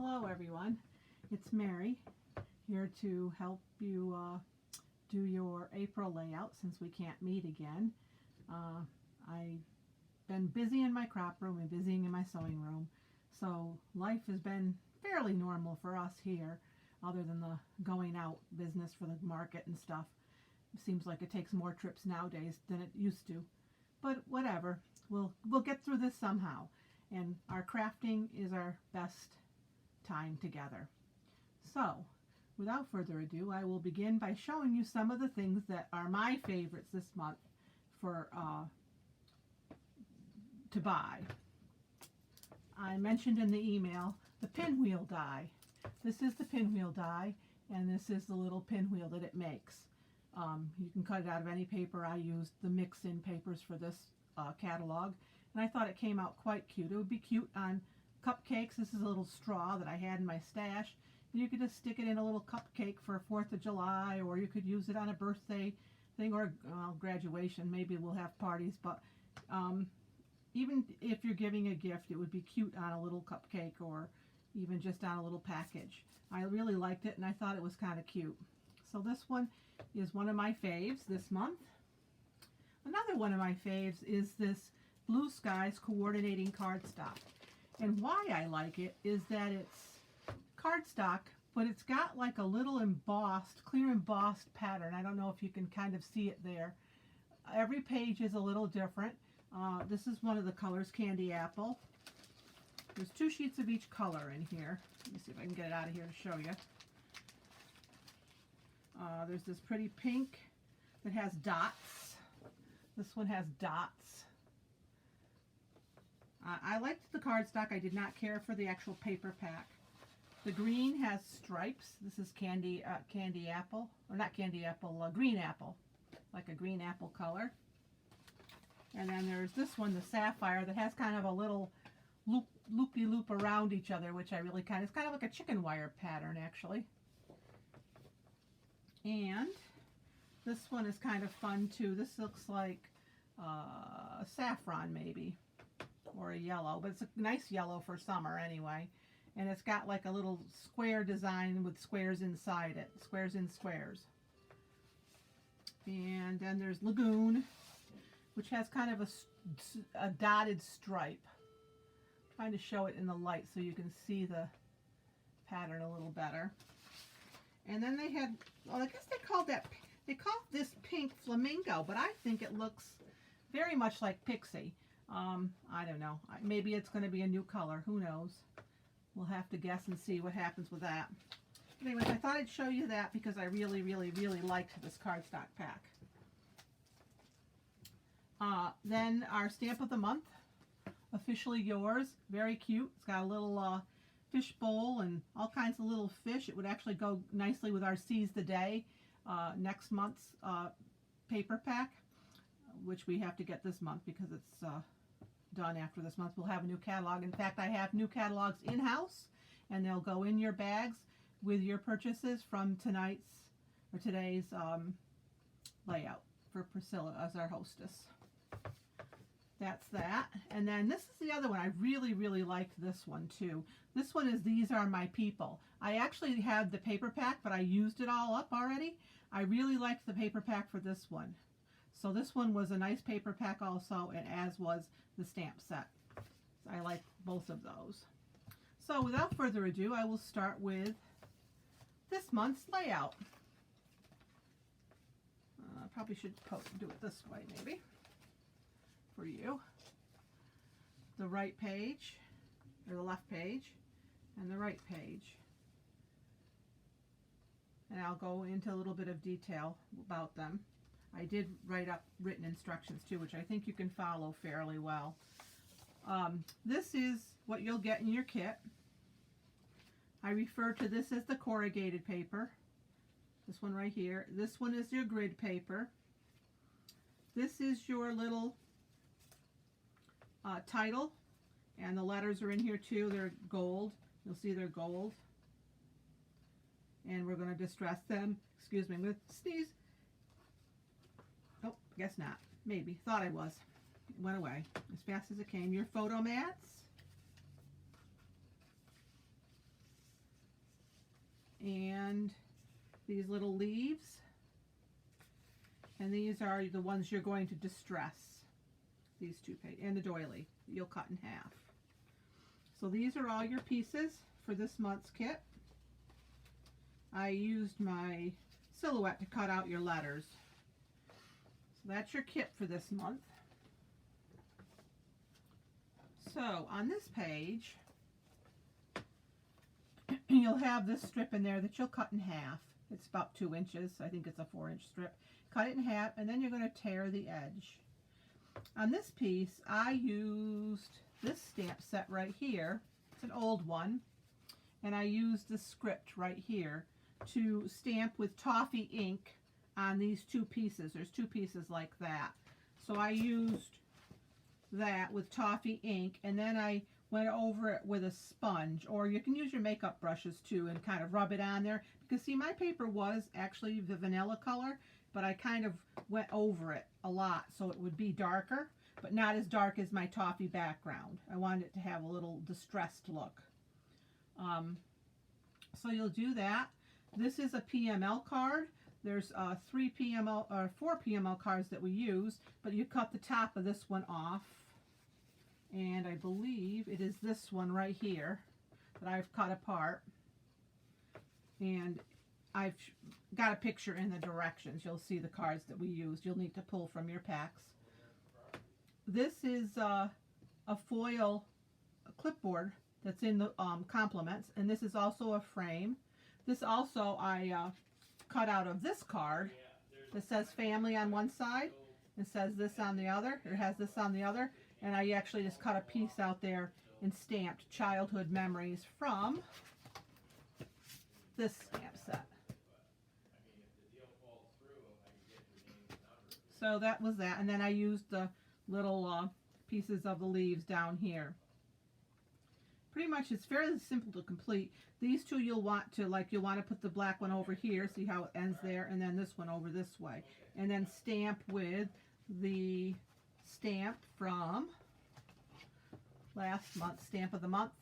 Hello everyone, it's Mary here to help you do your April layout since we can't meet again. I've been busy in my crop room and busy in my sewing room, so life has been fairly normal for us here other than the going out business for the market and stuff. It seems like it takes more trips nowadays than it used to, but whatever, we'll get through this somehow, and our crafting is our best time together. So without further ado, I will begin by showing you some of the things that are my favorites this month for to buy. I mentioned in the email the pinwheel die. This is the pinwheel die, and this is the little pinwheel that it makes. You can cut it out of any paper. I used the mix-in papers for this catalog, and I thought it came out quite cute. It would be cute on cupcakes. This is a little straw that I had in my stash. You could just stick it in a little cupcake for 4th of July, or you could use it on a birthday thing or graduation. Maybe we'll have parties, but even if you're giving a gift, it would be cute on a little cupcake or even just on a little package. I really liked it, and I thought it was kind of cute. So this one is one of my faves this month. Another one of my faves is this Blue Skies coordinating cardstock. And why I like it is that it's cardstock, but it's got like a little embossed, clear embossed pattern. I don't know if you can kind of see it there. Every page is a little different. This is one of the colors, Candy Apple. There's 2 sheets of each color in here. Let me see if I can get it out of here to show you. There's this pretty pink that has dots. This one has dots. I liked the cardstock. I did not care for the actual paper pack. The green has stripes. This is candy apple, or not candy apple, green apple, like a green apple color. And then there's this one, the sapphire, that has kind of a little loopy loop around each other, which I really it's kind of like a chicken wire pattern actually. And this one is kind of fun too. This looks like saffron maybe, or a yellow, but it's a nice yellow for summer anyway. And it's got like a little square design with squares inside it, squares in squares. And then there's Lagoon, which has kind of a dotted stripe. I'm trying to show it in the light so you can see the pattern a little better. And then they had, well, I guess they called this pink flamingo, but I think it looks very much like Pixie. I don't know. Maybe it's going to be a new color. Who knows? We'll have to guess and see what happens with that. But anyways, I thought I'd show you that because I really, really, really liked this cardstock pack. Then our stamp of the month, Officially Yours. Very cute. It's got a little fish bowl and all kinds of little fish. It would actually go nicely with our Seize the Day next month's paper pack, which we have to get this month because it's done after this month. We'll have a new catalog. In fact, I have new catalogs in-house, and they'll go in your bags with your purchases from today's layout for Priscilla as our hostess. That's that. And then this is the other one. I really, really liked this one too. This one is These Are My People. I actually had the paper pack, but I used it all up already. I really liked the paper pack for this one. So this one was a nice paper pack also, and as was the stamp set. I like both of those. So without further ado, I will start with this month's layout. I probably should do it this way maybe for you. The right page, or the left page, and the right page. And I'll go into a little bit of detail about them. I did write up written instructions too, which I think you can follow fairly well. This is what you'll get in your kit. I refer to this as the corrugated paper. This one right here. This one is your grid paper. This is your little title, and the letters are in here too. They're gold. You'll see they're gold. And we're going to distress them. Excuse me, I'm going to sneeze. Oh, guess not. Maybe. Thought I was. It went away as fast as it came. Your photo mats. and these little leaves. And these are the ones you're going to distress. These two pages, and the doily you'll cut in half. So these are all your pieces for this month's kit. I used my Silhouette to cut out your letters. So that's your kit for this month. So on this page, you'll have this strip in there that you'll cut in half. It's about 2 inches. I think it's a 4-inch strip. Cut it in half, and then you're going to tear the edge. On this piece, I used this stamp set right here. It's an old one. And I used the script right here to stamp with toffee ink on these 2 pieces. There's 2 pieces like that. So I used that with toffee ink, and then I went over it with a sponge, or you can use your makeup brushes too and kind of rub it on there, because see, my paper was actually the vanilla color, but I kind of went over it a lot so it would be darker, but not as dark as my toffee background. I wanted it to have a little distressed look. So you'll do that. This is a PML card. There's 3 PML or 4 PML cards that we use, but you cut the top of this one off. And I believe it is this one right here that I've cut apart. And I've got a picture in the directions. You'll see the cards that we used. You'll need to pull from your packs. This is a foil clipboard that's in the complements, and this is also a frame. This also I cut out of this card that says family on one side. It says this on the other. It has this on the other. And I actually just cut a piece out there and stamped childhood memories from this stamp set. So that was that. And then I used the little pieces of the leaves down here. Pretty much it's fairly simple to complete. These 2 you'll want to, you'll want to put the black one over here, see how it ends there, and then this one over this way. And then stamp with the stamp from last month, stamp of the month.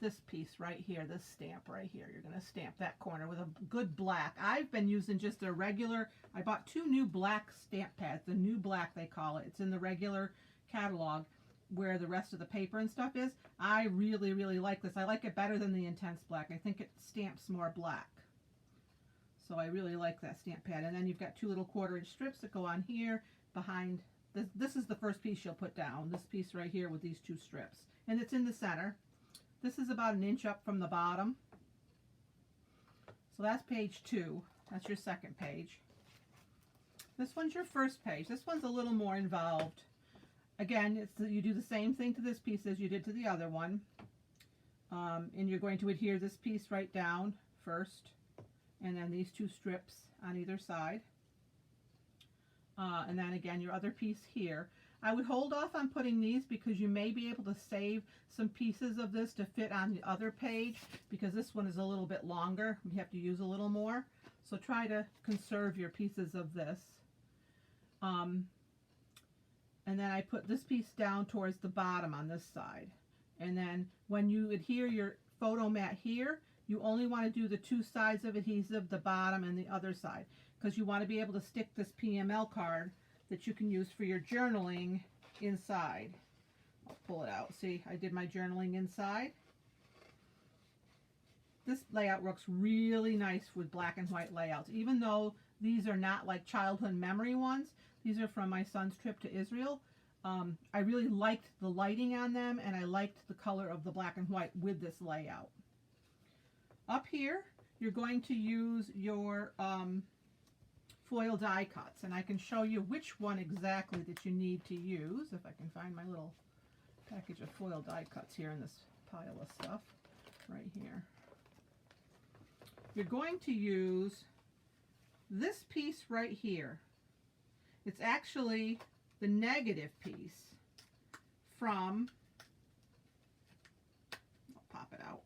This piece right here, this stamp right here. You're going to stamp that corner with a good black. I've been using just a regular, I bought 2 new black stamp pads, the new black they call it. It's in the regular catalog where the rest of the paper and stuff is. I really, really like this. I like it better than the intense black. I think it stamps more black. So I really like that stamp pad. And then you've got 2 little 1/4-inch strips that go on here behind. This is the first piece you'll put down. This piece right here with these 2 strips. And it's in the center. This is about 1 inch up from the bottom. So that's page 2. That's your second page. This one's your first page. This one's a little more involved. Again, you do the same thing to this piece as you did to the other one. And you're going to adhere this piece right down first. And then these 2 strips on either side. And then again, your other piece here. I would hold off on putting these because you may be able to save some pieces of this to fit on the other page, because this one is a little bit longer. You have to use a little more. So try to conserve your pieces of this. And then I put this piece down towards the bottom on this side. And then when you adhere your photo mat here, you only want to do the 2 sides of adhesive, the bottom and the other side, because you want to be able to stick this PML card that you can use for your journaling inside. I'll pull it out. See, I did my journaling inside. This layout works really nice with black and white layouts, even though these are not like childhood memory ones. These are from my son's trip to Israel. I really liked the lighting on them, and I liked the color of the black and white with this layout. Up here, you're going to use your foil die cuts, and I can show you which one exactly that you need to use, if I can find my little package of foil die cuts here in this pile of stuff right here. You're going to use this piece right here. It's actually the negative piece from, I'll pop it out.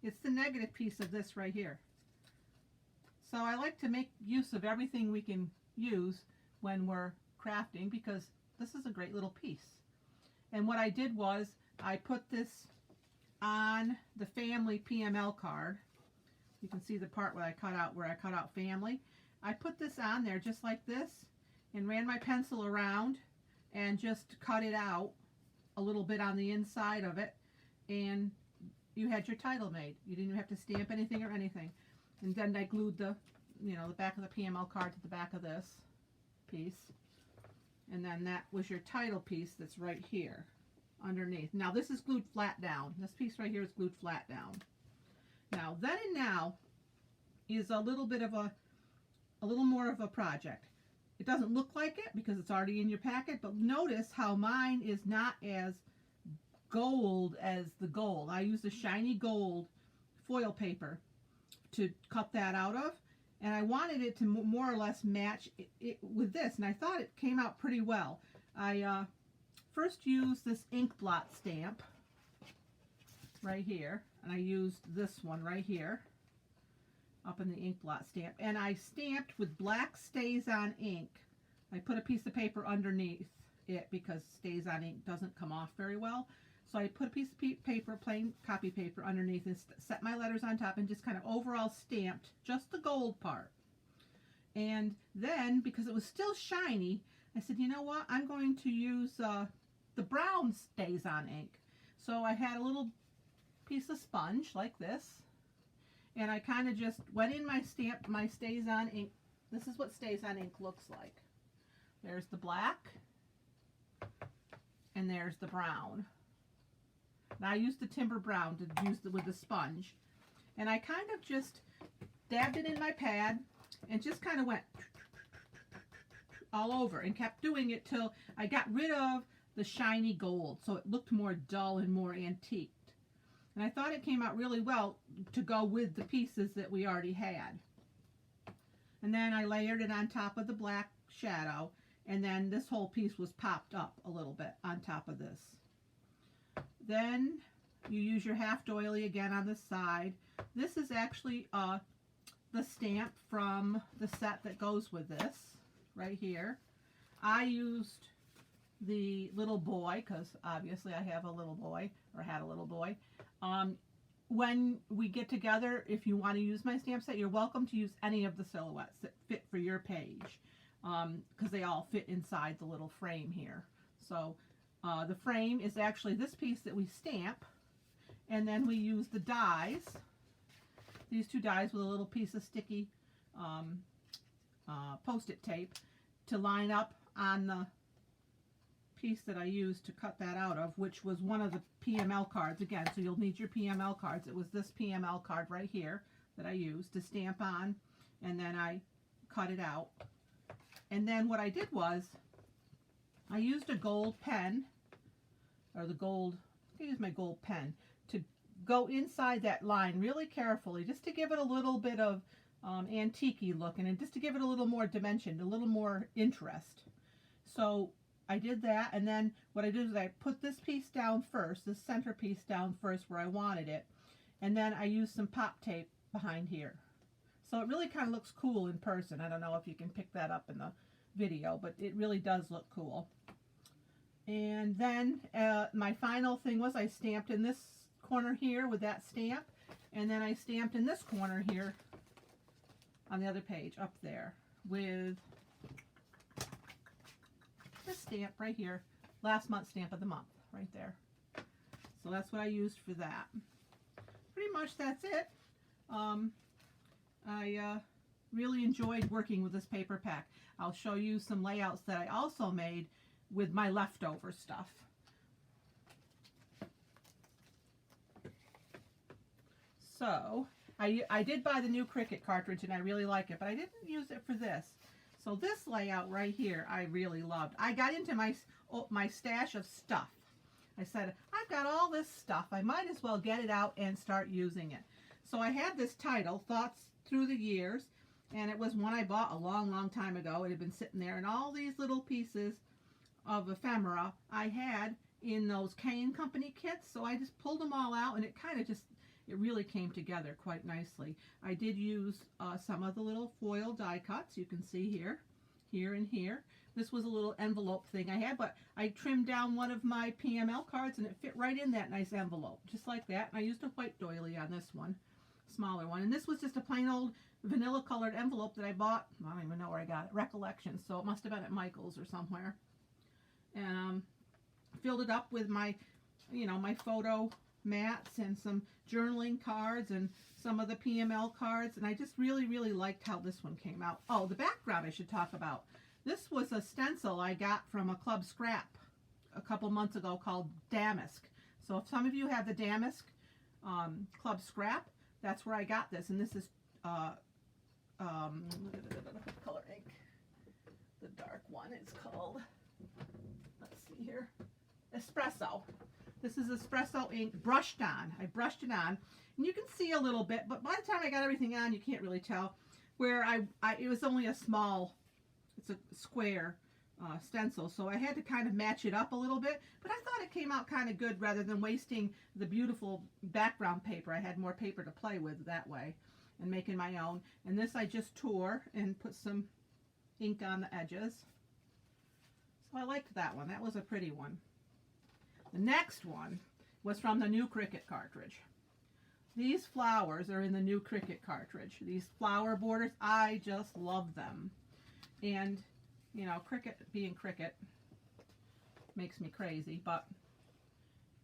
It's the negative piece of this right here. So I like to make use of everything we can use when we're crafting, because this is a great little piece. And what I did was I put this on the family PML card. You can see the part where I cut out family. I put this on there just like this and ran my pencil around and just cut it out a little bit on the inside of it, and you had your title made. You didn't have to stamp anything or anything. And then I glued the back of the PML card to the back of this piece. And then that was your title piece that's right here underneath. Now this is glued flat down. This piece right here is glued flat down. Now then and now is a little bit of a little more of a project. It doesn't look like it because it's already in your packet, but notice how mine is not as gold as the gold. I used a shiny gold foil paper to cut that out of, and I wanted it to more or less match it with this, and I thought it came out pretty well. I first used this ink blot stamp right here, and I used this one right here up in the ink blot stamp, and I stamped with black StazOn ink. I put a piece of paper underneath it because StazOn ink doesn't come off very well. So I put a piece of paper, plain copy paper, underneath and set my letters on top and just kind of overall stamped just the gold part. And then, because it was still shiny, I said, you know what, I'm going to use the brown StazOn ink. So I had a little piece of sponge like this, and I kind of just went in my StazOn ink. This is what StazOn ink looks like. There's the black, and there's the brown. Now I used the Timber Brown to use with the sponge, and I kind of just dabbed it in my pad and just kind of went all over and kept doing it till I got rid of the shiny gold, so it looked more dull and more antiqued. And I thought it came out really well to go with the pieces that we already had. And then I layered it on top of the black shadow, and then this whole piece was popped up a little bit on top of this. Then you use your half doily again on the side. This is actually the stamp from the set that goes with this right here. I used the little boy because obviously I have a little boy, or had a little boy. When we get together, if you want to use my stamp set, you're welcome to use any of the silhouettes that fit for your page, because they all fit inside the little frame here. So the frame is actually this piece that we stamp, and then we use the dies, these two dies with a little piece of sticky post-it tape to line up on the piece that I used to cut that out of, which was one of the PML cards again. So you'll need your PML cards. It was this PML card right here that I used to stamp on, and then I cut it out. And then what I did was I used a gold pen, or the gold, I use my gold pen to go inside that line really carefully, just to give it a little bit of antique-y look, and just to give it a little more dimension, a little more interest. So I did that, and then what I did is I put this piece down first, this center piece down first where I wanted it, and then I used some pop tape behind here. So it really kind of looks cool in person. I don't know if you can pick that up in the video, but it really does look cool. And then my final thing was I stamped in this corner here with that stamp, and then I stamped in this corner here on the other page up there with this stamp right here, last month's stamp of the month right there. So that's what I used for that. Pretty much that's it. I really enjoyed working with this paper pack. I'll show you some layouts that I also made with my leftover stuff. So I did buy the new Cricut cartridge and I really like it, but I didn't use it for this. So this layout right here I really loved. I got into my stash of stuff. I said, I've got all this stuff, I might as well get it out and start using it. So I had this title, Thoughts Through the Years, and it was one I bought a long time ago. It had been sitting there, and all these little pieces of ephemera I had in those Kane Company kits, so I just pulled them all out, and it kind of just, it really came together quite nicely. I did use some of the little foil die cuts you can see here, and here. This was a little envelope thing I had, but I trimmed down one of my PML cards and it fit right in that nice envelope, just like that. And I used a white doily on this one, smaller one. And this was just a plain old vanilla colored envelope that I bought. I don't even know where I got it. Recollection. So it must have been at Michael's or somewhere. And filled it up with my, my photo mats and some journaling cards and some of the PML cards. And I just really, really liked how this one came out. Oh, the background I should talk about. This was a stencil I got from a Club Scrap a couple months ago called Damask. So if some of you have the Damask Club Scrap, that's where I got this. And this is color ink. The dark one is called, let's see here, Espresso. This is Espresso ink brushed on. I brushed it on. And you can see a little bit, but by the time I got everything on, you can't really tell. Where it was only a small, it's a square stencil, so I had to kind of match it up a little bit, but I thought it came out kind of good rather than wasting the beautiful background paper. I had more paper to play with that way and making my own. And this I just tore and put some ink on the edges. So I liked that one. That was a pretty one. The next one was from the new Cricut cartridge. These flowers are in the new Cricut cartridge. These flower borders, I just love them. And, Cricut being Cricut makes me crazy, but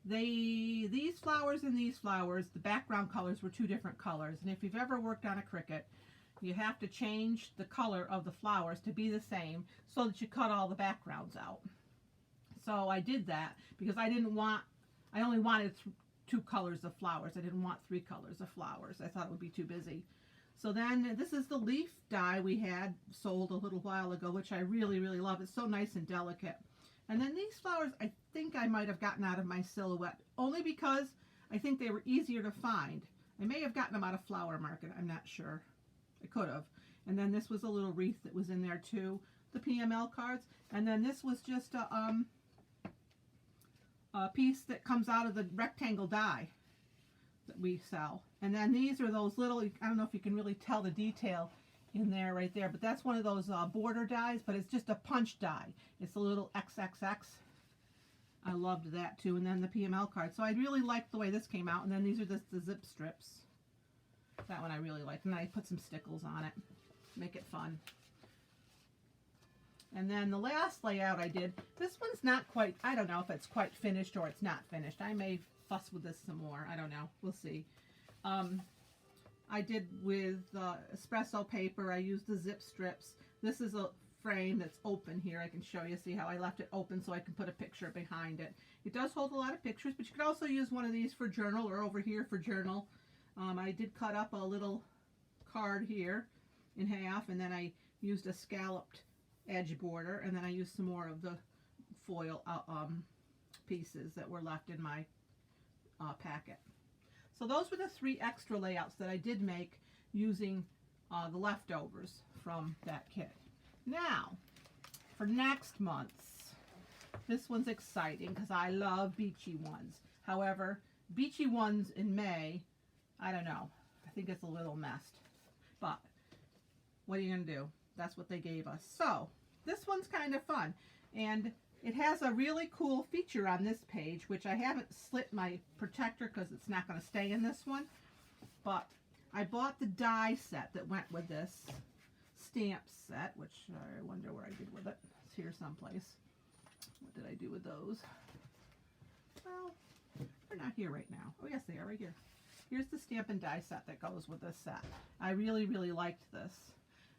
these flowers and these flowers, the background colors were two different colors. And if you've ever worked on a Cricut, you have to change the color of the flowers to be the same so that you cut all the backgrounds out. So I did that because I only wanted two colors of flowers. I didn't want 3 colors of flowers. I thought it would be too busy. So then this is the leaf die we had sold a little while ago, which I really, really love. It's so nice and delicate. And then these flowers, I think I might have gotten out of my Silhouette, only because I think they were easier to find. I may have gotten them out of Flower Market. I'm not sure. I could have. And then this was a little wreath that was in there too, the PML cards. And then this was just a piece that comes out of the rectangle die that we sell. And then these are those little, I don't know if you can really tell the detail in there right there, but that's one of those border dies, but it's just a punch die. It's a little XXX. I loved that too. And then the PML card. So I really liked the way this came out. And then these are just the zip strips. That one I really liked. And I put some stickles on it. Make it fun. And then the last layout I did, this one's not quite, I don't know if it's quite finished or it's not finished. I may fuss with this some more. I don't know. We'll see. I did with espresso paper. I used the zip strips. This is a frame that's open here. I can show you. See how I left it open so I can put a picture behind it. It does hold a lot of pictures, but you could also use one of these for journal or over here for journal. I did cut up a little card here in half, and then I used a scalloped edge border, and then I used some more of the foil pieces that were left in my packet. So those were the 3 extra layouts that I did make using the leftovers from that kit. Now, for next month's, this one's exciting because I love beachy ones. However, beachy ones in May, I don't know. I think it's a little messed. But what are you going to do? That's what they gave us. So, this one's kind of fun. And it has a really cool feature on this page, which I haven't slit my protector because it's not going to stay in this one. But I bought the die set that went with this stamp set, which I wonder where I did with it. It's here someplace. What did I do with those? Well, they're not here right now. Oh, yes, they are right here. Here's the stamp and die set that goes with this set. I really, really liked this.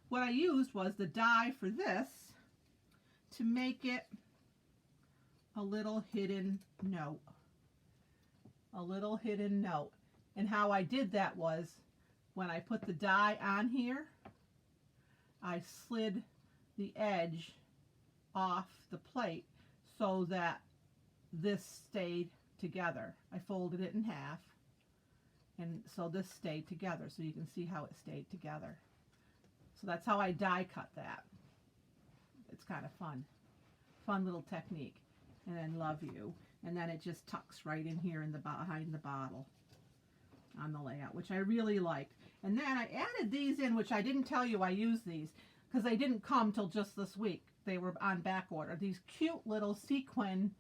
What I used was the die for this to make it a little hidden note. A little hidden note. And how I did that was when I put the die on here, I slid the edge off the plate so that this stayed together. I folded it in half, and so this stayed together, so you can see how it stayed together. So that's how I die cut that. It's kind of fun. Fun little technique. And then Love You. And then it just tucks right in here in the behind the bottle on the layout, which I really liked. And then I added these in, which I didn't tell you I used these because they didn't come till just this week. they were on back order. These cute little sequin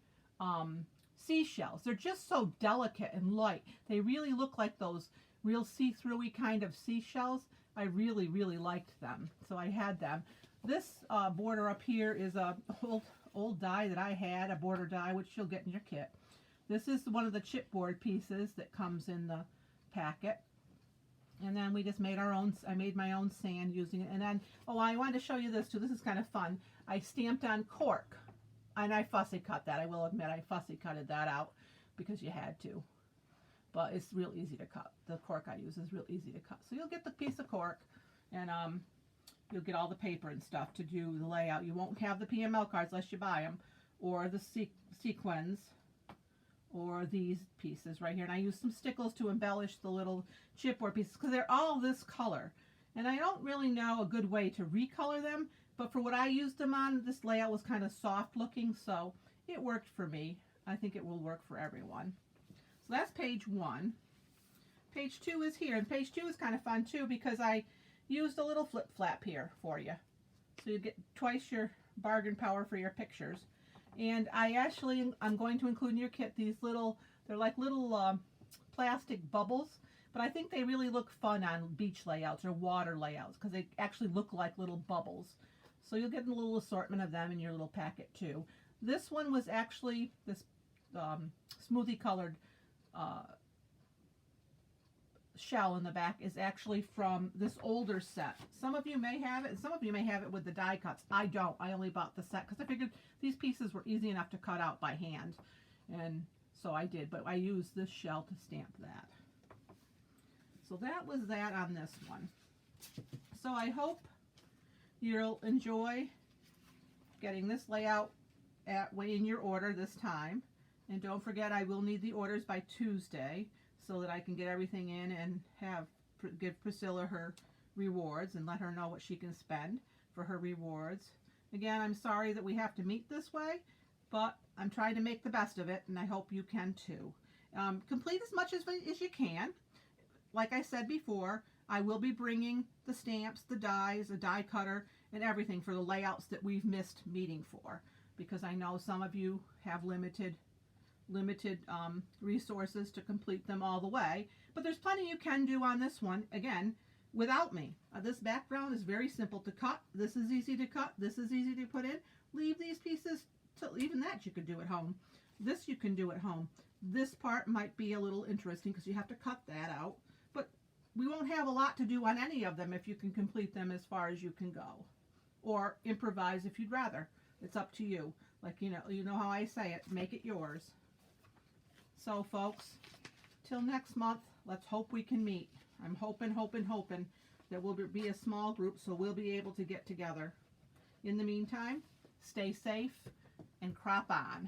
seashells. They're just so delicate and light. They really look like those real see-through-y kind of seashells. I really, really liked them, so I had them. This border up here is a old die that I had, a border die, which you'll get in your kit. This is one of the chipboard pieces that comes in the packet. And then we just made our own, I made my own sand using it. And then, oh, I wanted to show you this too. This is kind of fun. I stamped on cork. And I fussy cut that. I will admit I fussy cutted that out because you had to. But it's real easy to cut. The cork I use is real easy to cut. So you'll get the piece of cork and you'll get all the paper and stuff to do the layout. You won't have the PML cards unless you buy them, or the sequins, or these pieces right here. And I use some stickles to embellish the little chipboard pieces because they're all this color. And I don't really know a good way to recolor them, but for what I used them on, this layout was kind of soft looking, so it worked for me. I think it will work for everyone. So that's page 1. Page 2 is here, and page 2 is kind of fun too because I used a little flip flap here for you. So you get twice your bargain power for your pictures. And I'm going to include in your kit these little, they're like little plastic bubbles, but I think they really look fun on beach layouts or water layouts because they actually look like little bubbles. So you'll get a little assortment of them in your little packet too. This one was actually, this smoothie colored shell in the back is actually from this older set. Some of you may have it, and some of you may have it with the die cuts. I don't. I only bought the set because I figured these pieces were easy enough to cut out by hand, and so I did, but I used this shell to stamp that. So that was that on this one. So I hope you'll enjoy getting this layout in your order this time, and don't forget I will need the orders by Tuesday, so that I can get everything in and give Priscilla her rewards and let her know what she can spend for her rewards. Again, I'm sorry that we have to meet this way, but I'm trying to make the best of it, and I hope you can too. Complete as much as you can. Like I said before, I will be bringing the stamps, the dies, a die cutter, and everything for the layouts that we've missed meeting for, because I know some of you have limited resources to complete them all the way, but there's plenty you can do on this one, again, without me. This background is very simple to cut. This is easy to cut. This is easy to put in. Leave these pieces, even that you could do at home. This you can do at home. This part might be a little interesting because you have to cut that out, but we won't have a lot to do on any of them if you can complete them as far as you can go, or improvise if you'd rather. It's up to you. Like, you know how I say it, make it yours. So folks, till next month, let's hope we can meet. I'm hoping that we'll be a small group so we'll be able to get together. In the meantime, stay safe and crop on.